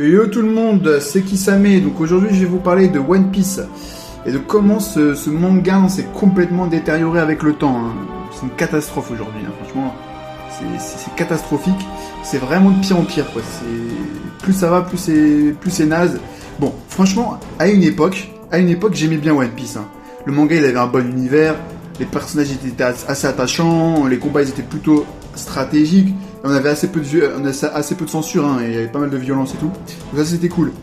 Yo tout le monde, c'est Kisame. Donc aujourd'hui je vais vous parler de One Piece et de comment ce manga s'est complètement détérioré avec le temps. Hein. C'est une catastrophe aujourd'hui, hein. Franchement, c'est catastrophique. C'est vraiment de pire en pire, quoi. Plus ça va, plus c'est naze. Bon, franchement, à une époque, j'aimais bien One Piece. Hein. Le manga il avait un bon univers, les personnages étaient assez attachants, les combats ils étaient plutôt stratégiques. On avait assez peu de censure, hein, et il y avait pas mal de violence et tout. Donc ça c'était cool.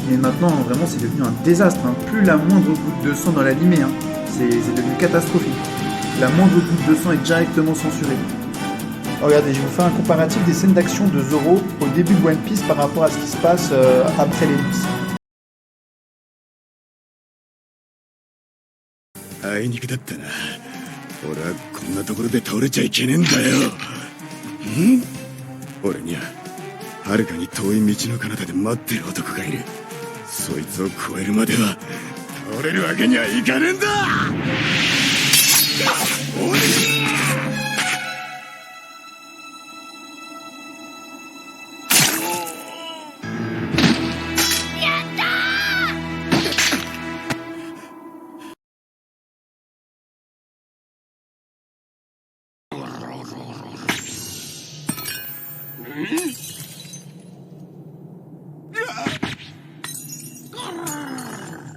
Mais maintenant, vraiment, c'est devenu un désastre. Hein. Plus la moindre goutte de sang dans l'animé, hein. C'est devenu catastrophique. La moindre goutte de sang est directement censurée. Regardez, je vous fais un comparatif des scènes d'action de Zoro au début de One Piece par rapport à ce qui se passe après l'ellipse. あいにくだったな。俺はこんなところで倒れちゃいけねえんだよ。俺には遥かに遠い道の彼方で待ってる男がいる。そいつを超えるまでは倒れるわけにはいかねえんだ。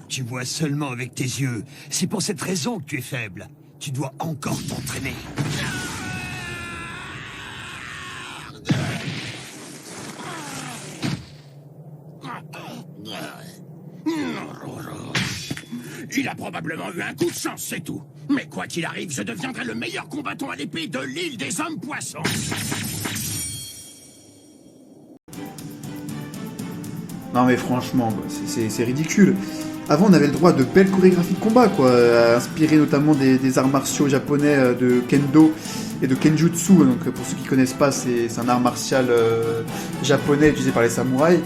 Tu vois seulement avec tes yeux. C'est pour cette raison que tu es faible. Tu dois encore t'entraîner. Il a probablement eu un coup de chance, c'est tout. Mais quoi qu'il arrive, je deviendrai le meilleur combattant à l'épée de l'île des hommes-poissons. Non mais franchement, c'est ridicule. Avant on avait le droit de belles chorégraphies de combat, quoi, inspirées notamment des arts martiaux japonais de Kendo et de Kenjutsu. Donc pour ceux qui connaissent pas, c'est un art martial japonais utilisé par les samouraïs.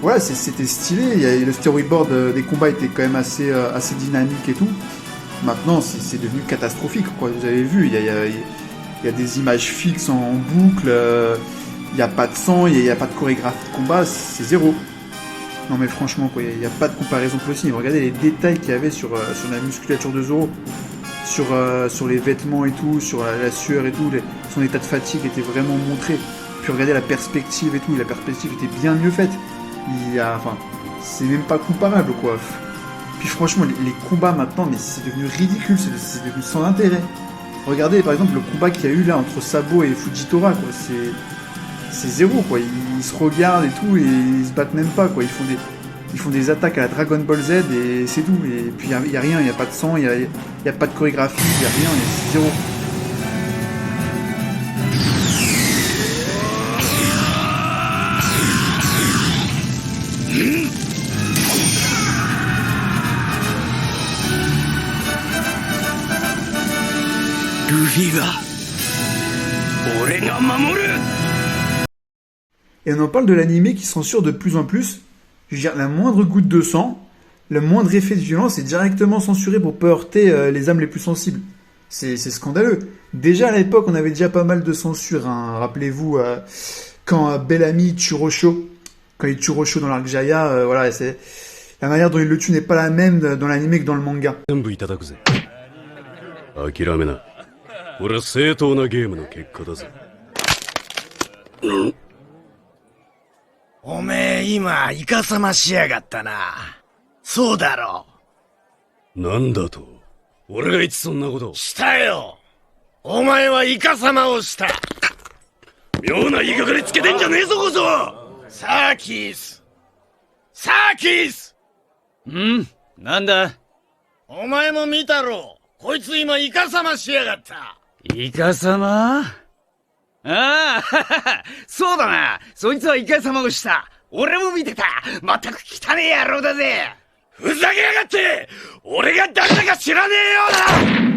Voilà, c'était stylé. Le storyboard des combats était quand même assez dynamique et tout. Maintenant c'est devenu catastrophique, quoi. Vous avez vu, il y a des images fixes en boucle, il n'y a pas de sang, il n'y a pas de chorégraphie de combat, c'est zéro. Non mais franchement, quoi, il n'y a pas de comparaison possible. Regardez les détails qu'il y avait sur la musculature de Zoro, sur les vêtements et tout, sur la sueur et tout, son état de fatigue était vraiment montré. Puis regardez la perspective et tout, la perspective était bien mieux faite. Enfin, c'est même pas comparable, quoi. Puis franchement, les combats maintenant, mais c'est devenu ridicule, c'est devenu sans intérêt. Regardez par exemple le combat qu'il y a eu là entre Sabo et Fujitora, quoi, c'est zéro, quoi. Ils se regardent et tout et ils se battent même pas, quoi. Ils font des attaques à la Dragon Ball Z et c'est tout. Et puis il y a rien, il y a pas de sang, il y a pas de chorégraphie, il y a rien, c'est zéro. Et on en parle de l'animé qui censure de plus en plus. Je veux dire, la moindre goutte de sang, le moindre effet de violence est directement censuré pour pas heurter les âmes les plus sensibles. C'est scandaleux. Déjà à l'époque, on avait déjà pas mal de censure. Hein. Rappelez-vous, quand Bellamy tue Rosho, quand il tue Rosho dans l'arc Jaya, voilà, c'est la manière dont il le tue n'est pas la même dans l'animé que dans le manga. 俺は正当なゲームの結果だぜ。おめえ今イカサマしやがったな。そうだろなんだと？俺がいつそんなことを。したよ。お前はイカ様をした。妙な言いがかりつけてんじゃねえぞこそ。サーキース。サーキース。なんだ。お前も見たろ。こいつ今イカ様しやがった。イカ様？ああ、そうだな。そいつはイカ様をした。俺も見てた。まったく汚ねえ野郎だぜ。ふざけやがって。俺が誰だか知らねえようだ。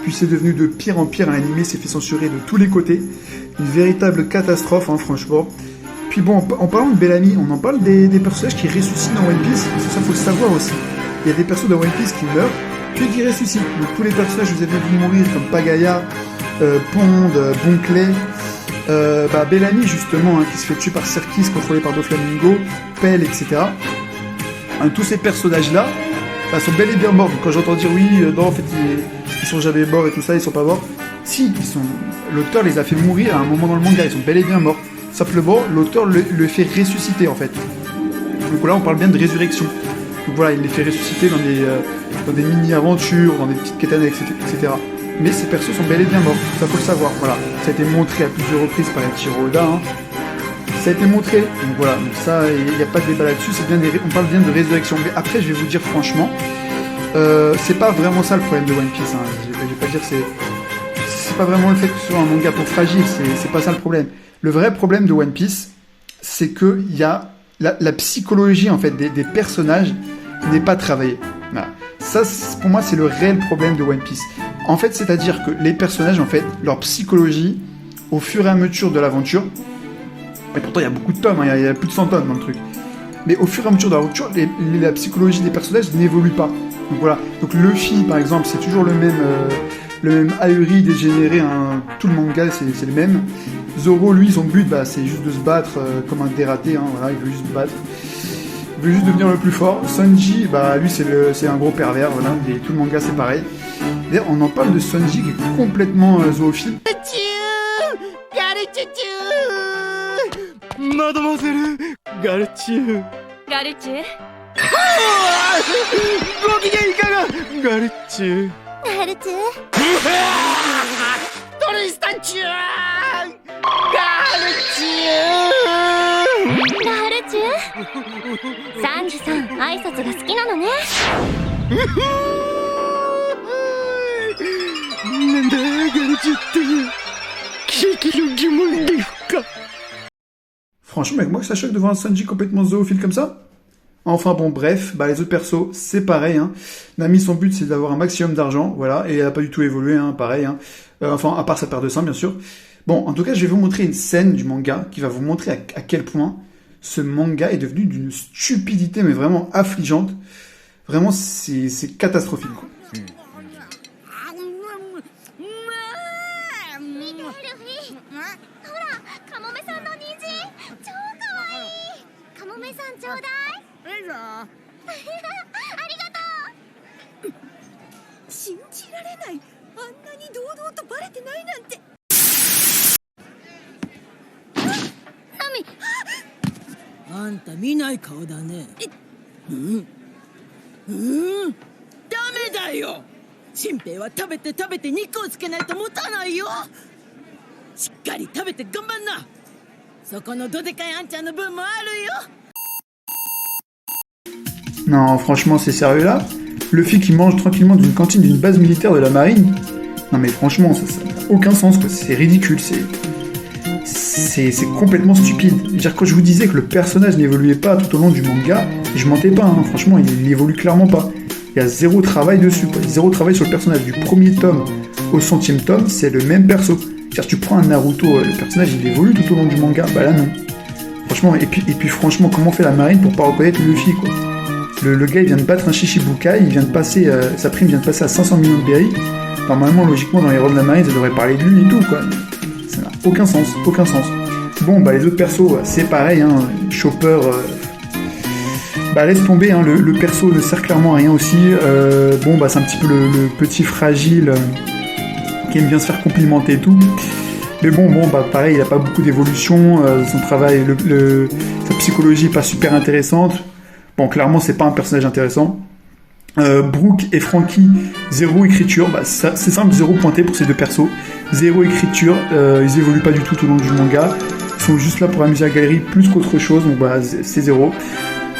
Puis c'est devenu de pire en pire, l'animé s'est fait censurer de tous les côtés. Une véritable catastrophe, hein, franchement. Puis bon, en parlant de Bellamy, on en parle des personnages qui ressuscitent dans One Piece, parce que ça faut le savoir aussi. Il y a des persos dans One Piece qui meurent, puis qui ressuscitent. Donc tous les personnages que vous avez vu mourir, comme Pagaya, Pond, Bonclay, Bellamy justement, hein, qui se fait tuer par Serkis, contrôlé par Doflamingo, Pell, etc. Hein, tous ces personnages-là sont bel et bien morts. Donc quand j'entends dire oui, non, en fait, ils sont jamais morts et tout ça, ils sont pas morts. Si, l'auteur les a fait mourir à un moment dans le manga, ils sont bel et bien morts. Simplement, l'auteur le fait ressusciter en fait. Donc là, on parle bien de résurrection. Donc voilà, il les fait ressusciter dans des mini-aventures, dans des petites quêtes annexes, etc. Mais ces persos sont bel et bien morts, ça faut le savoir. Voilà, ça a été montré à plusieurs reprises par Eiichiro Oda. Hein. Ça a été montré, donc voilà, donc ça, il n'y a pas de débat là-dessus, on parle bien de résurrection. Mais après, je vais vous dire franchement, c'est pas vraiment ça le problème de One Piece. Hein. Je vais pas dire que c'est pas vraiment le fait que ce soit un manga pour fragile, c'est pas ça le problème. Le vrai problème de One Piece, c'est que il y a la psychologie en fait des personnages n'est pas travaillée. Voilà. Ça, pour moi, c'est le réel problème de One Piece. En fait, c'est-à-dire que les personnages, en fait, leur psychologie, au fur et à mesure de l'aventure, et pourtant il y a beaucoup de tomes, hein, il y a plus de 100 tomes dans le truc, mais au fur et à mesure de l'aventure, la psychologie des personnages n'évolue pas. Donc voilà. Donc Luffy, par exemple, c'est toujours le même ahuri dégénéré, hein. Tout le manga, c'est le même. Zoro, lui, son but, c'est juste de se battre comme un dératé, hein, voilà, il veut juste se battre. Il veut juste devenir le plus fort. Sanji, lui, c'est un gros pervers, voilà, et tout le manga, c'est pareil. D'ailleurs, on en parle de Sanji qui est complètement zoophile. Mademoiselle Garchu. Garchu? Garchu. Garchu? Tristan-chan! Garchu? サンジさん、挨拶が好きなのね。なんだ、Garchuって奇跡の呪文ですか? Franchement, mec, moi ça choque de voir un Sanji complètement zoophile comme ça. Enfin bon, bref, les autres persos, c'est pareil. Hein. Nami, son but, c'est d'avoir un maximum d'argent, voilà, et elle a pas du tout évolué, hein, pareil. Hein. Enfin, à part sa paire de seins, bien sûr. Bon, en tout cas, je vais vous montrer une scène du manga qui va vous montrer à quel point ce manga est devenu d'une stupidité, mais vraiment affligeante. Vraiment, c'est catastrophique, quoi. Non, franchement, c'est sérieux là? Luffy qui mange tranquillement d'une cantine d'une base militaire de la marine? Non mais franchement, ça n'a aucun sens, quoi. C'est ridicule, c'est complètement stupide. C'est-à-dire, quand je vous disais que le personnage n'évoluait pas tout au long du manga, je mentais pas, hein. Franchement, il évolue clairement pas. Il y a zéro travail dessus, quoi. Zéro travail sur le personnage. Du premier tome au 100e tome, c'est le même perso. C'est-à-dire, tu prends un Naruto, le personnage il évolue tout au long du manga, là non. Franchement, et puis franchement, comment fait la marine pour pas reconnaître Luffy, quoi? Le gars il vient de battre un Shichibukai, il vient de passer, sa prime vient de passer à 500 millions de berry. Normalement, logiquement, dans les héros de la marine, ça devrait parler de lui et tout, quoi. Ça n'a aucun sens, aucun sens. Bon, les autres persos, c'est pareil, hein. Chopper, laisse tomber, hein. Le perso ne sert clairement à rien aussi. C'est un petit peu le petit fragile qui aime bien se faire complimenter et tout. Mais bon, bah pareil, il a pas beaucoup d'évolution, son travail, sa psychologie est pas super intéressante. Bon, clairement, c'est pas un personnage intéressant. Brooke et Frankie, 0 écriture, bah c'est simple, 0 pointé pour ces deux persos. 0 écriture, ils évoluent pas du tout au long du manga. Ils sont juste là pour amuser la galerie plus qu'autre chose, donc bah c'est 0.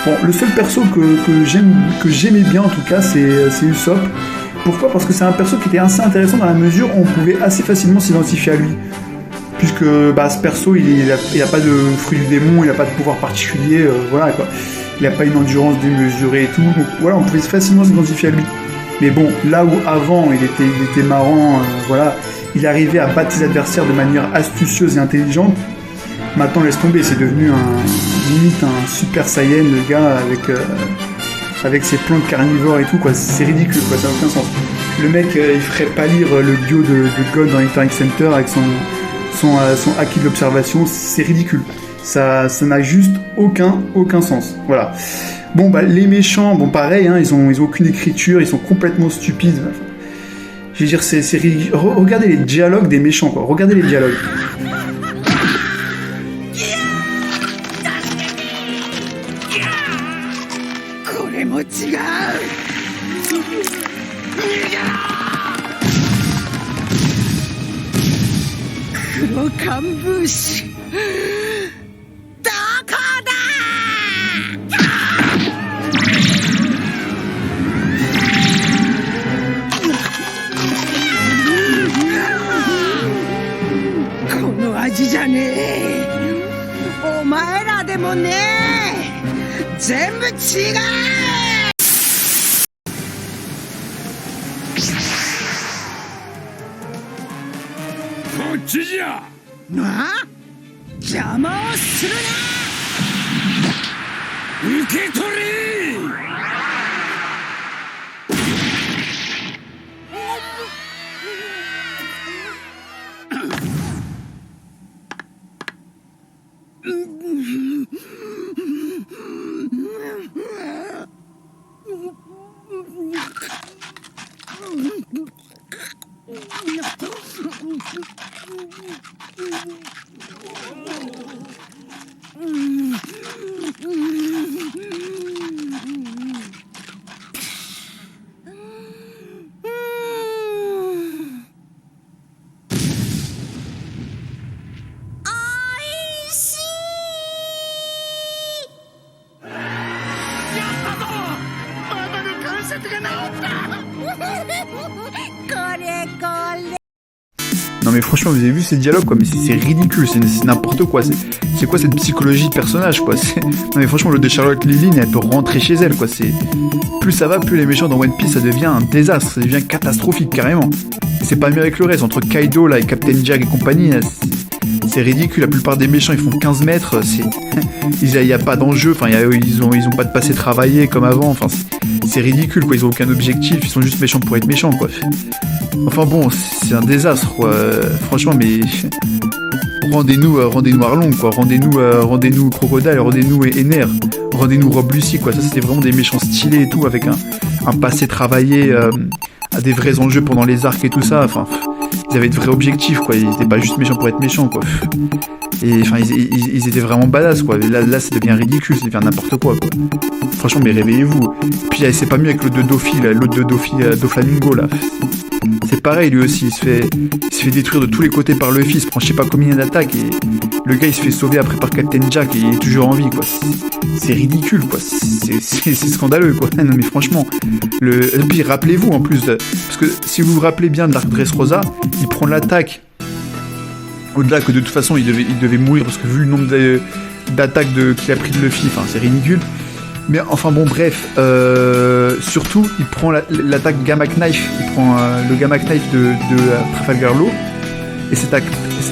Bon, le seul perso que j'aimais bien en tout cas, c'est Usopp. Pourquoi ? Parce que c'est un perso qui était assez intéressant dans la mesure où on pouvait assez facilement s'identifier à lui. Puisque bah, ce perso, il a pas de fruit du démon, il a pas de pouvoir particulier, voilà quoi. Il a pas une endurance démesurée et tout, donc voilà, on pouvait facilement s'identifier à lui. Mais bon, là où avant il était marrant, voilà, il arrivait à battre ses adversaires de manière astucieuse et intelligente. Maintenant, laisse tomber, c'est devenu limite un super saiyan, le gars, avec ses plantes carnivores et tout, quoi. C'est ridicule, quoi, ça n'a aucun sens. Le mec, il ferait pâlir le duo de God dans Interact Center avec son acquis de l'observation, c'est ridicule. Ça n'a juste aucun sens. Voilà. Bon, bah, les méchants, bon, pareil, hein, ils ont aucune écriture, ils sont complètement stupides. Enfin, je veux dire, c'est ridicule. Regardez les dialogues des méchants, quoi. Regardez les dialogues. Non mais franchement, vous avez vu ces dialogues, quoi, mais c'est ridicule, c'est n'importe quoi, c'est quoi cette psychologie de personnage, quoi. Non mais franchement, le de Charlotte Liline, elle peut rentrer chez elle, quoi. Plus ça va, plus les méchants dans One Piece, ça devient un désastre, ça devient catastrophique, carrément. C'est pas mieux avec le reste, entre Kaido, là, et Captain Jack et compagnie, là, c'est ridicule, la plupart des méchants, ils font 15 mètres, il y a pas d'enjeu, enfin, ils ont pas de passé travailler comme avant, enfin, c'est ridicule, quoi, ils ont aucun objectif, ils sont juste méchants pour être méchants, quoi. Enfin bon, c'est un désastre, quoi. Franchement, mais rendez-nous Arlong, quoi. Rendez-nous Crocodile, rendez-nous Ener, rendez-nous Rob Lucy, quoi. Ça, c'était vraiment des méchants stylés et tout, avec un passé travaillé, à des vrais enjeux pendant les arcs et tout ça. Enfin, ils avaient de vrais objectifs, quoi. Ils étaient pas juste méchants pour être méchants, quoi. Et enfin, ils étaient vraiment badass, quoi. Et là, ça devient ridicule, ça devient n'importe quoi, quoi. Franchement, mais réveillez-vous. Puis c'est pas mieux avec l'autre de Doffy, là, l'autre de Doffy, Doflamingo, là. C'est pareil, lui aussi, il se fait détruire de tous les côtés par Luffy, il se prend je sais pas combien d'attaques, et le gars il se fait sauver après par Captain Jack, et il est toujours en vie, quoi. C'est ridicule, quoi. C'est scandaleux, quoi. Non mais franchement, et puis rappelez-vous en plus, parce que si vous vous rappelez bien de l'arc Dressrosa, il prend l'attaque, au-delà que de toute façon il devait mourir, parce que vu le nombre d'attaques qu'il a pris de Luffy, enfin c'est ridicule. Mais enfin bon, bref, surtout, il prend l'attaque Gamma Knife, il prend le Gamma Knife de Trafalgar Law, et cette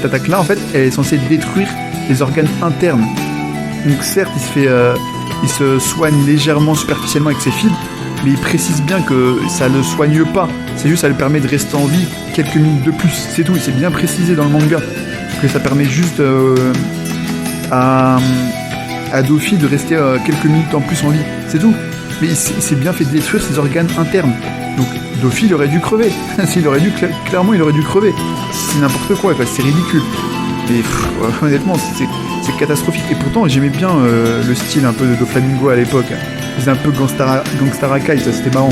attaque-là, en fait, elle est censée détruire les organes internes. Donc certes, il se soigne légèrement, superficiellement avec ses fibres, mais il précise bien que ça le soigne pas, c'est juste ça lui permet de rester en vie quelques minutes de plus, c'est tout, il s'est bien précisé dans le manga, que ça permet juste à Doffy de rester quelques minutes en plus en vie, c'est tout. mais il s'est bien fait détruire ses organes internes. Donc Doffy, il aurait dû crever. Clairement, il aurait dû crever. C'est n'importe quoi, c'est ridicule. Mais honnêtement, c'est catastrophique. Et pourtant, j'aimais bien le style un peu de Doflamingo à l'époque. C'était un peu Gangstarakai, ça c'était marrant.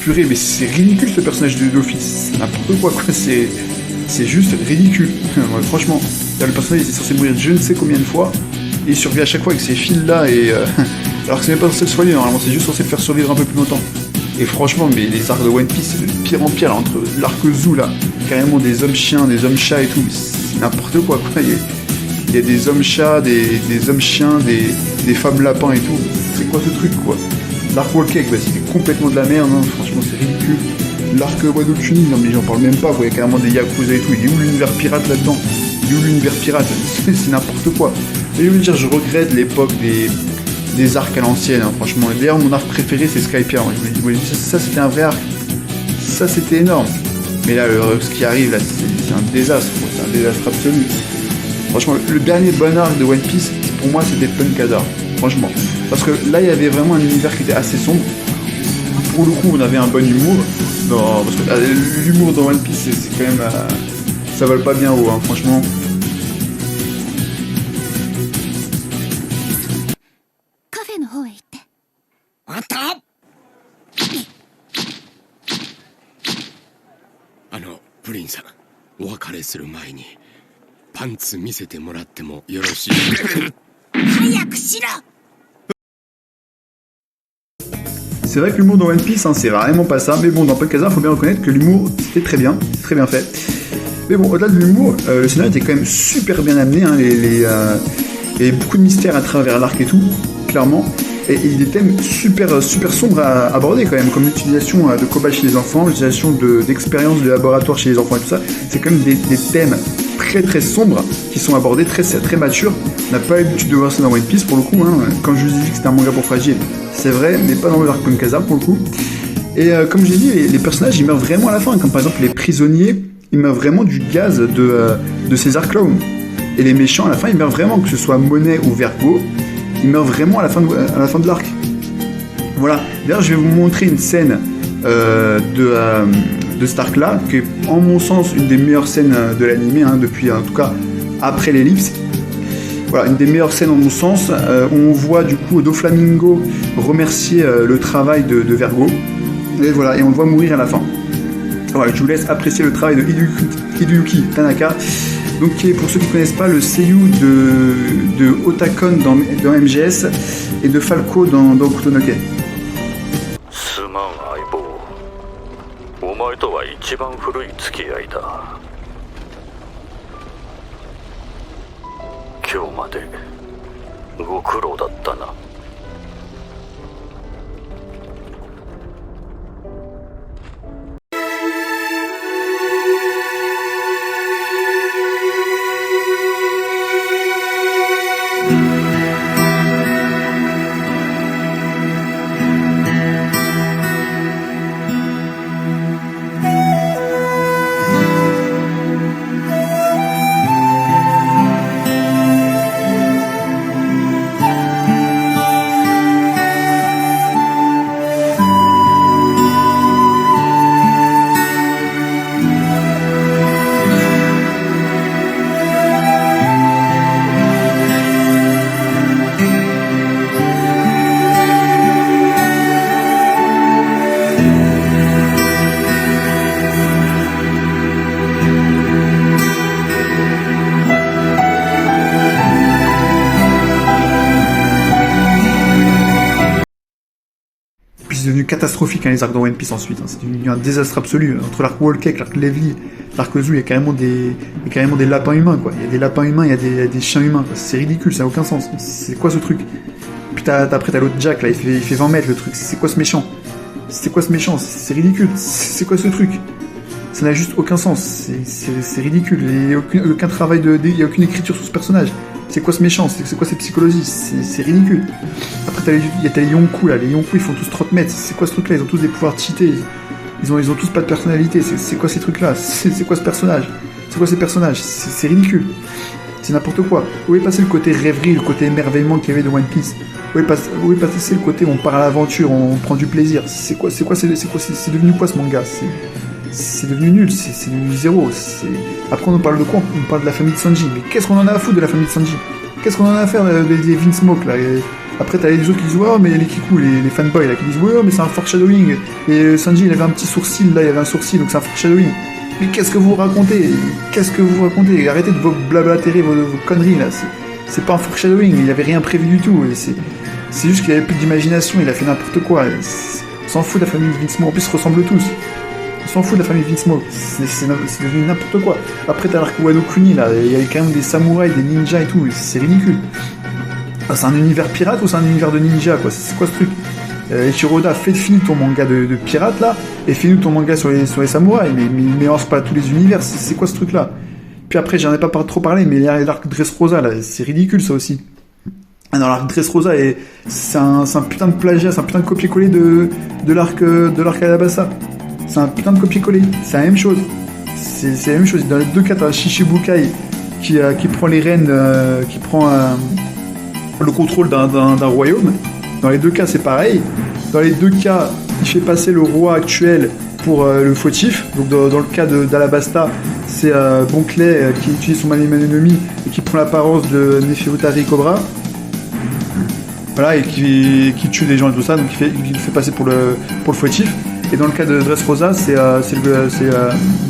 Purée, mais c'est ridicule ce personnage de Doffy, c'est n'importe quoi, c'est juste ridicule. Ouais, franchement, là, le personnage était censé mourir je ne sais combien de fois, et il survit à chaque fois avec ces fils là, et alors que c'est même pas censé le soigner, normalement c'est juste censé le faire survivre un peu plus longtemps. Et franchement, mais les arcs de One Piece, c'est de pire en pire, là, entre l'arc Zou là, carrément des hommes chiens, des hommes chats et tout, c'est n'importe quoi. Il y a des hommes chats, des hommes chiens, des femmes lapins et tout, c'est quoi ce truc quoi? L'arc Wall Cake, bah, c'était complètement de la merde, hein. Franchement c'est ridicule. L'arc Wano Kuni, non mais j'en parle même pas, il y a carrément des Yakuza et tout, il est où l'univers pirate là-dedans? Il est où l'univers pirate? C'est n'importe quoi. Et je veux dire, je regrette l'époque des arcs à l'ancienne, hein, franchement. D'ailleurs, mon arc préféré c'est Skypiea, hein. Je me dis, ça c'était un vrai arc. Ça c'était énorme. Mais là, ce qui arrive là, c'est un désastre, quoi. C'est un désastre absolu. Franchement, le dernier bon arc de One Piece, pour moi c'était Punk Hazard. Franchement. Parce que là, il y avait vraiment un univers qui était assez sombre. Pour le coup, on avait un bon humour. Non, parce que l'humour dans One Piece, c'est quand même... ça vole pas bien haut, hein, franchement. Prince, お別れする前にパンツ見せてもらってもよろしい？早くしろ！ C'est vrai que l'humour dans One Piece, hein, c'est vraiment pas ça. Mais bon, dans Punk Hazard, faut bien reconnaître que l'humour, c'était très bien fait. Mais bon, au-delà de l'humour, le scénario était quand même super bien amené. Hein, il y avait beaucoup de mystères à travers l'arc et tout, clairement. Et des thèmes super sombres à aborder quand même, comme l'utilisation de cobayes chez les enfants, l'utilisation d'expériences de laboratoire chez les enfants et tout ça. C'est quand même des thèmes très sombres qui sont abordés, très matures. On n'a pas l'habitude de voir ça dans One Piece pour le coup, hein. Quand je vous ai dit que c'était un manga pour fragile, c'est vrai, mais pas dans le arc Punk Hazard pour le coup. Et comme j'ai dit, les personnages ils meurent vraiment à la fin, comme par exemple les prisonniers, ils meurent vraiment du gaz de César Clown. Et les méchants à la fin ils meurent vraiment, que ce soit Monet ou Vergo, ils meurent vraiment à la fin de l'arc. Voilà, d'ailleurs je vais vous montrer une scène de cet arc là, qui est en mon sens une des meilleures scènes de l'anime, hein, depuis en tout cas après l'ellipse. Voilà, une des meilleures scènes en mon sens, où on voit du coup Doflamingo remercier le travail de Vergo, et voilà, et on le voit mourir à la fin. Voilà, je vous laisse apprécier le travail de Hideyuki Tanaka, donc qui est, pour ceux qui ne connaissent pas, le seiyuu de Otakon dans MGS et de Falco dans Kutonoke. お前とは一番古い付き合いだ。今日までご苦労だったな。devenu catastrophique, hein, les arcs dans One Piece ensuite. Hein. C'est devenu un désastre absolu. Entre l'arc Whole Cake, l'arc Levi, l'arc Zou, il y a carrément des lapins humains, quoi. Il y a des lapins humains, il y a des chiens humains, quoi. C'est ridicule, ça n'a aucun sens. C'est quoi ce truc? Puis après, t'as l'autre Jack, là, il fait 20 mètres, le truc. C'est quoi ce méchant? C'est quoi ce méchant? C'est ridicule. C'est quoi ce truc? Ça n'a juste aucun sens. C'est ridicule. Il n'y a aucun travail il n'y a aucune écriture sur ce personnage. C'est quoi ce méchant? C'est quoi cette psychologie? C'est ridicule. Après, il y a les Yonkou, là. Les Yonkou, ils font tous 30 mètres. C'est quoi ce truc-là? Ils ont tous des pouvoirs cheatés. Ils ont tous pas de personnalité. C'est quoi ces trucs-là? C'est quoi ce personnage? C'est quoi ces personnages? C'est ridicule. C'est n'importe quoi. Où est passé le côté rêverie, le côté émerveillement qu'il y avait de One Piece? Où est passé le côté où on part à l'aventure, on prend du plaisir? C'est devenu quoi ce manga? C'est devenu nul, c'est devenu zéro. Après, on parle de quoi? On parle de la famille de Sanji. Mais qu'est-ce qu'on en a à foutre de la famille de Sanji? Qu'est-ce qu'on en a à faire des Vince Smoke, là? Après, t'as les autres qui disent, oh, mais les Kiku, les fanboys, là, qui disent, ouais, mais c'est un foreshadowing. Et Sanji, il avait un petit sourcil, là, il avait un sourcil, donc c'est un foreshadowing. Mais qu'est-ce que vous racontez? Arrêtez de vos blablatérer, vos conneries, là. C'est pas un foreshadowing, il avait rien prévu du tout. C'est juste qu'il avait plus d'imagination, il a fait n'importe quoi. On s'en fout de la famille de Vince Smoke. En plus, ils se ressemblent tous. On s'en fout de la famille Vince Smoke. C'est devenu n'importe quoi. Après, t'as l'arc Wano Kuni, là. Il y a quand même des samouraïs, des ninjas et tout. C'est ridicule. Ah, c'est un univers pirate ou c'est un univers de ninja, quoi? C'est quoi ce truc? Ichiroda, finis ton manga de pirate, là, et finis ton manga sur les samouraïs. Mais mélange pas tous les univers. C'est quoi ce truc-là? Puis après, j'en ai pas trop parlé, mais il y a l'arc Dressrosa, là. C'est ridicule, ça aussi. Alors, l'arc Dressrosa, c'est un putain de plagiat, c'est un putain de copier-coller de l'arc Alabasta. C'est un putain de copier-coller. C'est la même chose. C'est la même chose. Dans les deux cas, t'as Shishibukai qui prend les rênes, qui prend le contrôle d'un royaume. Dans les deux cas, c'est pareil. Dans les deux cas, il fait passer le roi actuel pour le fautif. Donc, dans le cas d'Alabasta, c'est Bonclay qui utilise son Manemi et qui prend l'apparence de Neferutari Cobra. Voilà, et qui tue des gens et tout ça. Donc, il le fait passer pour le fautif. Et dans le cas de Dressrosa, c'est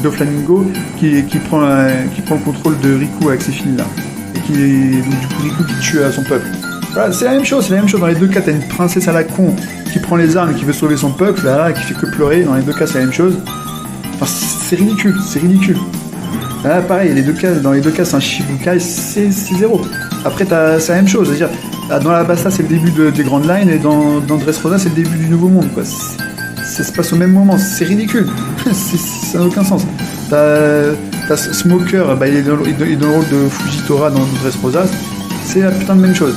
Doflamingo qui prend le contrôle de Riku avec ses filles là. Et donc du coup Riku qui tue son peuple. Voilà, c'est la même chose. Dans les deux cas, t'as une princesse à la con qui prend les armes et qui veut sauver son peuple, là, qui fait que pleurer. Dans les deux cas, c'est la même chose. Enfin, c'est ridicule. Là, pareil, dans les deux cas, c'est un Shibukai, c'est zéro. Après, c'est la même chose. C'est-à-dire, dans la Basta, c'est le début des grandes lines, et dans Dressrosa, c'est le début du nouveau monde, quoi. Ça se passe au même moment, c'est ridicule. Ça n'a aucun sens. T'as Smoker, il est dans le rôle de Fujitora dans Dressrosa. C'est la putain de même chose.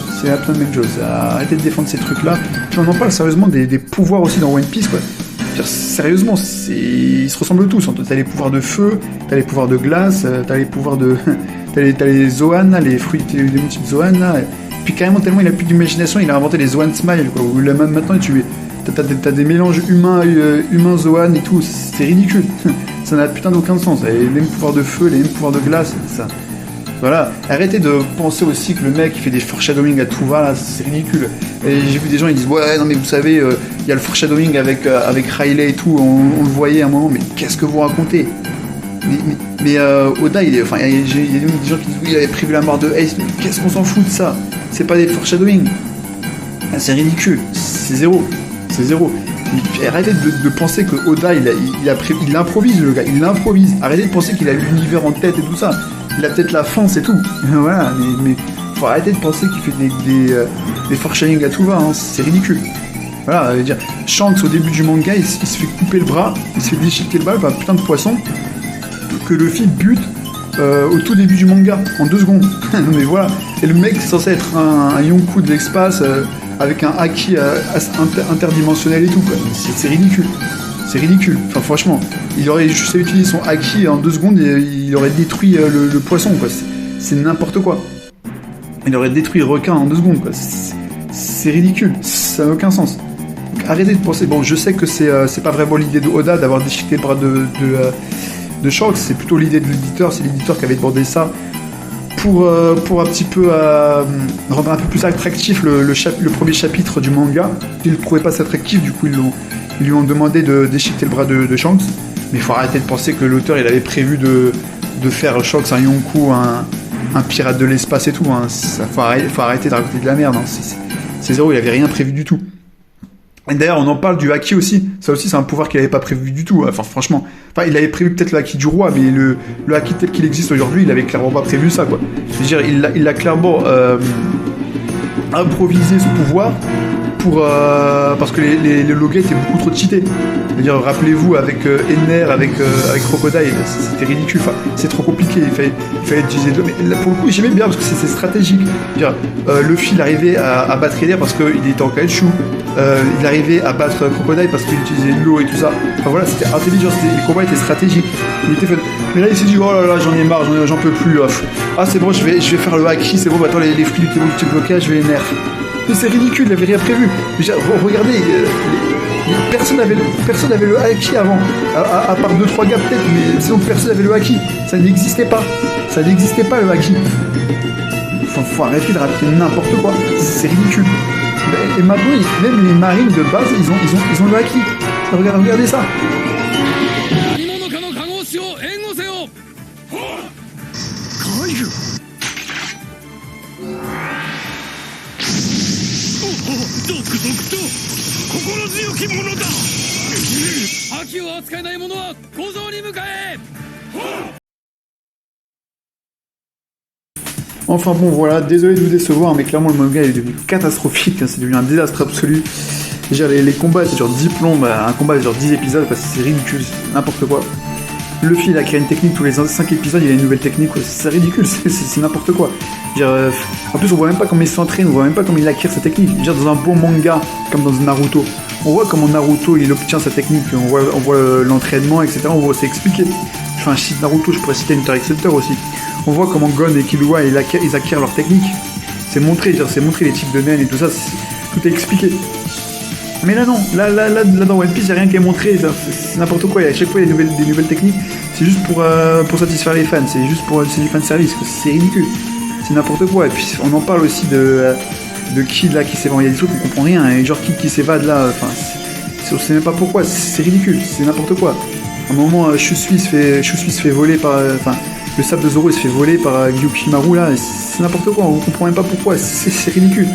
Arrêtez de défendre ces trucs-là. Puis on en parle sérieusement des pouvoirs aussi dans One Piece, quoi. Sérieusement, ils se ressemblent tous. T'as les pouvoirs de feu, t'as les pouvoirs de glace, t'as les pouvoirs de... t'as les Zoan, là, les fruits, les multiples Zoan, là. Puis carrément, tellement il a plus d'imagination, il a inventé les Zoan Smile, quoi. Où là, maintenant, t'as des mélanges humains Zoan et tout. C'est ridicule. Ça n'a putain d'aucun sens. Les mêmes pouvoirs de feu, les mêmes pouvoirs de glace, ça... Voilà, arrêtez de penser aussi que le mec il fait des foreshadowing à tout va, là, c'est ridicule. Et j'ai vu des gens, ils disent ouais non mais vous savez, il y a le foreshadowing avec Riley et tout, on le voyait à un moment, mais qu'est-ce que vous racontez? Mais Oda, j'ai des gens qui disent oui, il avait prévu la mort de Ace, mais qu'est-ce qu'on s'en fout de ça? C'est pas des foreshadowing. C'est ridicule, c'est zéro. Et arrêtez de penser que Oda il improvise, le gars, il improvise. Arrêtez de penser qu'il a l'univers en tête et tout ça. Il a peut-être la fin, c'est tout. Voilà, mais faut arrêter de penser qu'il fait des foreshadowing à tout va, hein. C'est ridicule. Voilà, je veux dire, Shanks au début du manga, il se fait couper le bras, il se fait déchiqueter le bras par un putain de poisson que Luffy bute au tout début du manga, en 2 secondes. Non mais voilà, et le mec c'est censé être un Yonkou de l'espace avec un haki interdimensionnel et tout, quoi. C'est ridicule. C'est ridicule. Enfin, franchement, il aurait juste utilisé son haki en 2 secondes et il aurait détruit le poisson, quoi. C'est n'importe quoi. Il aurait détruit le requin en 2 secondes, quoi. C'est ridicule. Ça n'a aucun sens. Donc, arrêtez de penser. Bon, je sais que c'est pas vraiment l'idée de Oda d'avoir déchiqueté le bras de Shanks. C'est plutôt l'idée de l'éditeur. C'est l'éditeur qui avait demandé ça pour un petit peu rendre un peu plus attractif le premier chapitre du manga. Il ne trouvait pas ça attractif, du coup ils lui ont demandé de déchiqueter le bras de Shanks. Mais il faut arrêter de penser que l'auteur il avait prévu de faire Shanks un Yonkou, un pirate de l'espace et tout. Hein. Faut arrêter de raconter de la merde. Hein. C'est zéro, il avait rien prévu du tout. Et d'ailleurs, on en parle du haki aussi. Ça aussi, c'est un pouvoir qu'il avait pas prévu du tout. Enfin, franchement. Enfin, il avait prévu peut-être le haki du roi, mais le haki tel qu'il existe aujourd'hui, il avait clairement pas prévu ça, quoi. Je veux dire, il a clairement improvisé ce pouvoir pour parce que les logas étaient beaucoup trop cheatés. C'est-à-dire, rappelez-vous, avec Enner, avec Crocodile, c'était ridicule. Enfin, c'est trop compliqué. Il fallait utiliser deux. Mais là, pour le coup, j'aimais bien parce que c'est stratégique. C'est-à-dire, Luffy, il arrivait à battre Enner parce qu'il était en caoutchouc. Il arrivait à battre Crocodile parce qu'il utilisait de l'eau et tout ça. Enfin voilà, c'était intelligent. Les combats étaient stratégiques. Il était fun. Mais là, il s'est dit, oh là là, j'en ai marre, j'en peux plus. Ah, c'est bon, je vais faire le haki. C'est bon, attends, les fruits du blocage, je vais les nerfs. Mais c'est ridicule, il avait rien prévu. Déjà, regardez, personne n'avait le haki avant, à part 2-3 gars peut-être, mais sinon personne n'avait le haki. Ça n'existait pas. Ça n'existait pas le haki. Faut arrêter de raconter n'importe quoi. C'est ridicule. Et maintenant, même les marines de base, ils ont le haki. Regardez ça. Enfin bon, voilà, désolé de vous décevoir, mais clairement le manga est devenu catastrophique, c'est devenu un désastre absolu. Déjà, les combats, c'est genre 10 plombs, un combat c'est genre 10 épisodes, parce que c'est ridicule, c'est n'importe quoi. Luffy, il a créé une technique tous les 5 épisodes, il a une nouvelle technique, c'est ridicule, c'est n'importe quoi. En plus, on voit même pas comment il s'entraîne, on voit même pas comment il acquiert sa technique. Dans un bon manga, comme dans Naruto, on voit comment Naruto il obtient sa technique, on voit l'entraînement, etc. On voit, c'est expliqué. Je fais un shit Naruto, je pourrais citer Hunter x Hunter aussi. On voit comment Gon et Killua ils acquièrent leur technique. C'est montré, les types de naines et tout ça, tout est expliqué. Mais là non, là dans One Piece, il n'y a rien qui est montré, c'est n'importe quoi. À chaque fois, il y a des nouvelles techniques, c'est juste pour satisfaire les fans, c'est du fan service, c'est ridicule, c'est n'importe quoi. Et puis on en parle aussi de Kid là qui s'évade, il y a des trucs qu'on comprend rien, et genre Kid qui s'évade là, enfin, c'est même pas pourquoi, c'est ridicule, c'est n'importe quoi. À un moment, Shusui se fait voler par, le sable de Zoro il se fait voler par Gyukimaru là, c'est n'importe quoi, on comprend même pas pourquoi, c'est ridicule.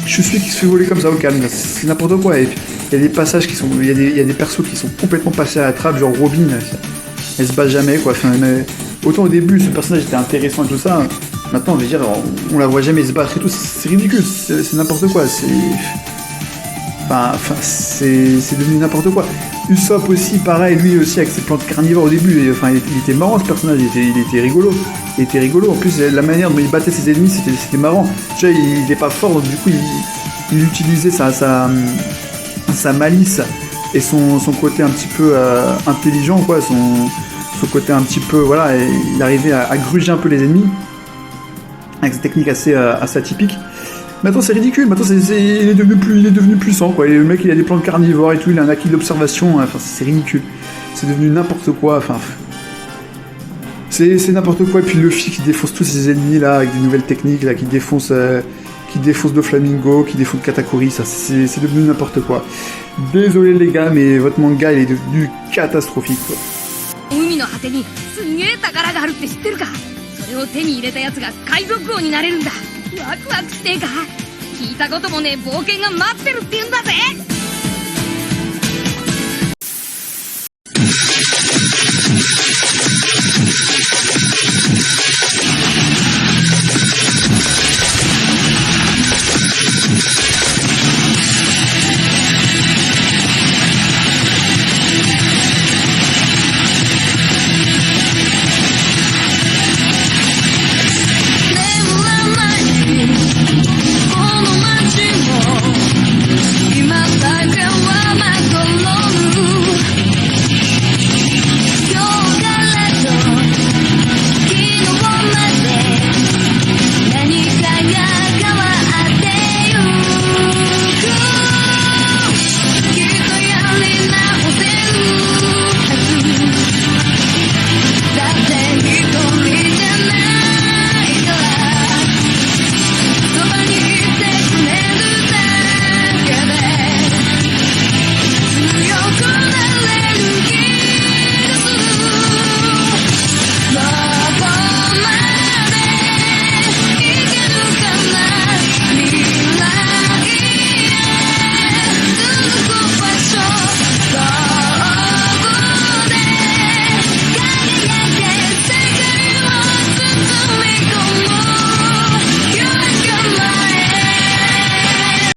Je suis qui se fait voler comme ça au calme, c'est n'importe quoi. Et il y a des passages qui sont, il y a des persos qui sont complètement passés à la trappe, genre Robin, elle se bat jamais quoi. Enfin, autant au début ce personnage était intéressant et tout ça, maintenant je veux dire, on la voit jamais se battre et tout, c'est ridicule, c'est n'importe quoi. C'est devenu n'importe quoi. Usopp aussi, pareil, lui aussi avec ses plantes carnivores au début, il était marrant ce personnage, il était rigolo. En plus, la manière dont il battait ses ennemis, c'était marrant. Tu vois, il était pas fort, donc du coup, il utilisait sa malice et son côté un petit peu intelligent, quoi, son côté un petit peu, voilà, et il arrivait à gruger un peu les ennemis avec cette technique assez atypique. Maintenant c'est ridicule, maintenant il est devenu puissant quoi, et le mec il a des plantes carnivores et tout, il a un acquis d'observation, enfin c'est ridicule, c'est devenu n'importe quoi, enfin c'est n'importe quoi. Et puis Luffy qui défonce tous ses ennemis là avec des nouvelles techniques là, qui défonce Doflamingo, qui défonce Katakuri, ça c'est devenu n'importe quoi. Désolé les gars, mais votre manga il est devenu catastrophique quoi. ワクワクしてえか？聞いたこともねえ冒険が待ってるって言うんだぜ。